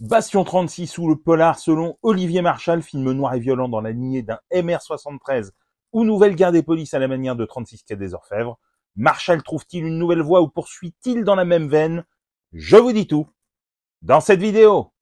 Bastion 36 ou le polar selon Olivier Marchal, film noir et violent dans la lignée d'un MR73 ou nouvelle guerre des polices à la manière de 36 quai des Orfèvres. Marchal trouve-t-il une nouvelle voie ou poursuit-il dans la même veine? Je vous dis tout dans cette vidéo.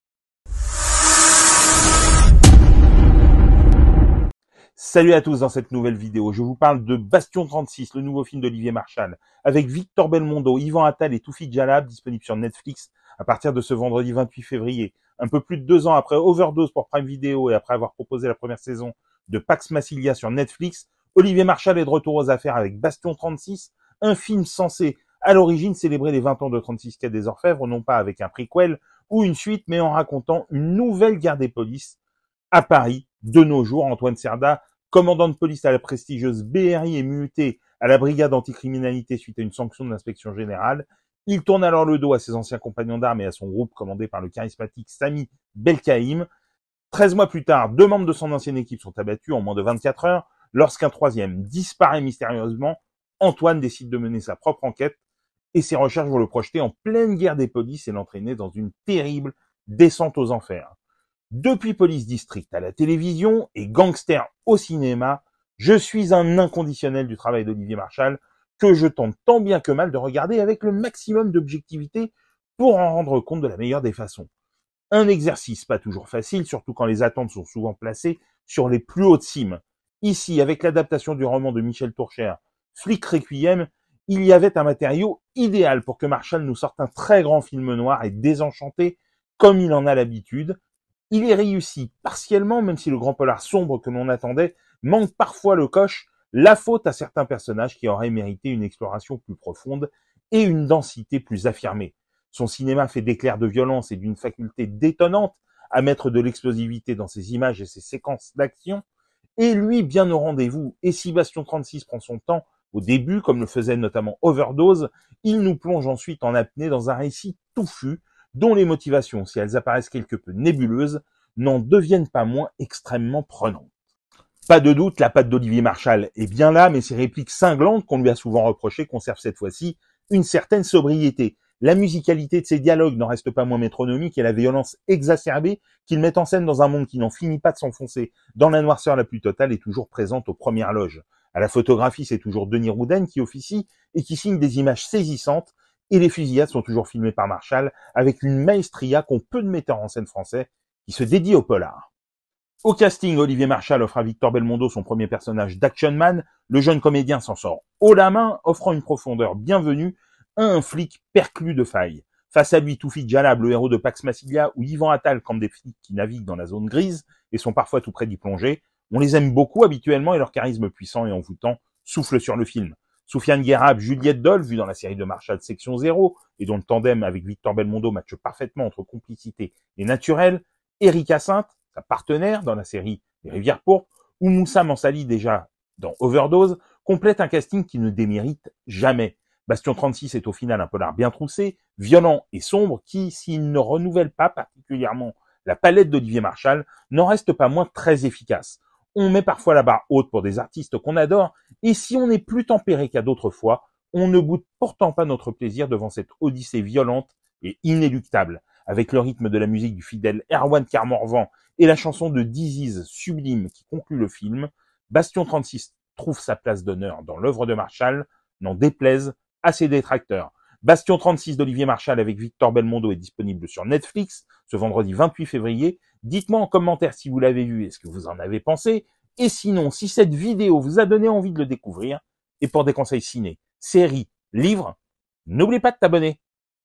Salut à tous, dans cette nouvelle vidéo, je vous parle de Bastion 36, le nouveau film d'Olivier Marchal, avec Victor Belmondo, Yvan Attal et Toufi Djalab, disponible sur Netflix à partir de ce vendredi 28 février. Un peu plus de 2 ans après Overdose pour Prime Video et après avoir proposé la première saison de Pax Massilia sur Netflix, Olivier Marchal est de retour aux affaires avec Bastion 36, un film censé à l'origine célébrer les 20 ans de 36 quai des Orfèvres, non pas avec un prequel ou une suite, mais en racontant une nouvelle guerre des polices à Paris, de nos jours. Antoine Cerda, commandant de police à la prestigieuse BRI, est muté à la brigade anticriminalité suite à une sanction de l'inspection générale. Il tourne alors le dos à ses anciens compagnons d'armes et à son groupe commandé par le charismatique Sami Belkaïm. 13 mois plus tard, 2 membres de son ancienne équipe sont abattus en moins de 24 heures. Lorsqu'un troisième disparaît mystérieusement, Antoine décide de mener sa propre enquête et ses recherches vont le projeter en pleine guerre des polices et l'entraîner dans une terrible descente aux enfers. Depuis Police District à la télévision et Gangster au cinéma, je suis un inconditionnel du travail d'Olivier Marchal que je tente tant bien que mal de regarder avec le maximum d'objectivité pour en rendre compte de la meilleure des façons. Un exercice pas toujours facile, surtout quand les attentes sont souvent placées sur les plus hautes cimes. Ici, avec l'adaptation du roman de Michel Tourcher, Flic Requiem, il y avait un matériau idéal pour que Marchal nous sorte un très grand film noir et désenchanté comme il en a l'habitude. Il est réussi partiellement, même si le grand polar sombre que l'on attendait manque parfois le coche, la faute à certains personnages qui auraient mérité une exploration plus profonde et une densité plus affirmée. Son cinéma fait d'éclairs de violence et d'une faculté détonnante à mettre de l'explosivité dans ses images et ses séquences d'action, et lui bien au rendez-vous. Et si Bastion 36 prend son temps au début, comme le faisait notamment Overdose, il nous plonge ensuite en apnée dans un récit touffu, dont les motivations, si elles apparaissent quelque peu nébuleuses, n'en deviennent pas moins extrêmement prenantes. Pas de doute, la patte d'Olivier Marchal est bien là, mais ses répliques cinglantes qu'on lui a souvent reprochées conservent cette fois-ci une certaine sobriété. La musicalité de ses dialogues n'en reste pas moins métronomique et la violence exacerbée qu'il met en scène dans un monde qui n'en finit pas de s'enfoncer dans la noirceur la plus totale est toujours présente aux premières loges. À la photographie, c'est toujours Denis Rouden qui officie et qui signe des images saisissantes, et les fusillades sont toujours filmées par Marchal avec une maestria qu'ont peu de metteurs en scène français qui se dédient au polar. Au casting, Olivier Marchal offre à Victor Belmondo son premier personnage d'Action Man. Le jeune comédien s'en sort haut la main, offrant une profondeur bienvenue à un flic perclus de failles. Face à lui, Toufi Djalab, le héros de Pax Massilia, ou Yvan Attal, comme des flics qui naviguent dans la zone grise et sont parfois tout près d'y plonger. On les aime beaucoup habituellement et leur charisme puissant et envoûtant souffle sur le film. Soufiane Guerab, Juliette Dole, vue dans la série de Marchal Section 0, et dont le tandem avec Victor Belmondo matche parfaitement entre complicité et naturel. Erika Sainte, sa partenaire dans la série Les Rivières Pourpres, ou Moussa Mansali déjà dans Overdose, complète un casting qui ne démérite jamais. Bastion 36 est au final un polar bien troussé, violent et sombre qui, s'il ne renouvelle pas particulièrement la palette d'Olivier Marchal, n'en reste pas moins très efficace. On met parfois la barre haute pour des artistes qu'on adore, et si on est plus tempéré qu'à d'autres fois, on ne boude pourtant pas notre plaisir devant cette odyssée violente et inéluctable. Avec le rythme de la musique du fidèle Erwan Carmorvan et la chanson de Disease sublime qui conclut le film, Bastion 36 trouve sa place d'honneur dans l'œuvre de Marchal, n'en déplaise à ses détracteurs. Bastion 36 d'Olivier Marchal avec Victor Belmondo est disponible sur Netflix ce vendredi 28 février. Dites-moi en commentaire si vous l'avez vu et ce que vous en avez pensé. Et sinon, si cette vidéo vous a donné envie de le découvrir, et pour des conseils ciné, séries, livres, n'oubliez pas de t'abonner.